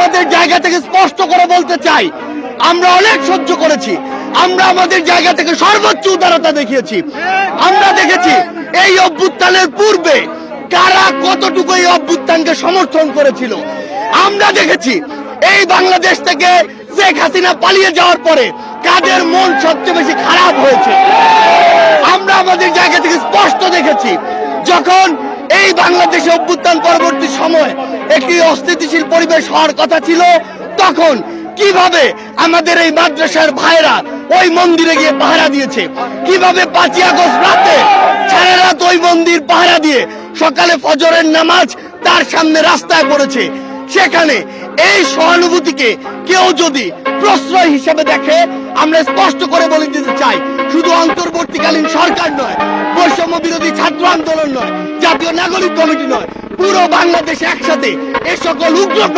আমাদের জায়গা থেকে স্পষ্ট করে বলতে চাই, আমরা অনেক সহ্য করেছি, আমরা আমাদের জায়গা থেকে সর্বোচ্চ উদারতা দেখিয়েছি। আমরা দেখেছি এই অভ্যুত্থানের পূর্বে কারা কতটুকু এই অভ্যুত্থানকে সমর্থন করেছিল। আমরা দেখেছি এই বাংলাদেশ থেকে শেখ হাসিনা পালিয়ে যাওয়ার পরে কাদের মন সবচেয়ে বেশি খারাপ হয়েছে। আমরা আমাদের জায়গা থেকে স্পষ্ট দেখেছি যখন এই বাংলাদেশে অভ্যুত্থান পরবর্তী সময় একটি অস্থিতিশীল পরিবেশ হওয়ার কথা ছিল, তখন কিভাবে আমাদের এই মাদ্রাসার ভাইরা ওই মন্দিরে গিয়ে পাহারা দিয়েছে, কিভাবে 5ই আগস্ট রাতে সারা রাত ওই মন্দির পাহারা দিয়ে সকালে ফজরের নামাজ তার সামনে রাস্তায় পড়েছে। সেখানে এই সহানুভূতিকে কেউ যদি প্রশ্রয় হিসেবে দেখে, আমরা স্পষ্ট করে বলে দিতে চাই, শুধু অন্তর্বর্তীকালীন সরকার নয়, বৈষম্য বিরোধী ছাত্র আন্দোলন নয়, জাতীয় নাগরিক কমিটি নয়, পুরো বাংলাদেশ একসাথে এ সকল উগ্র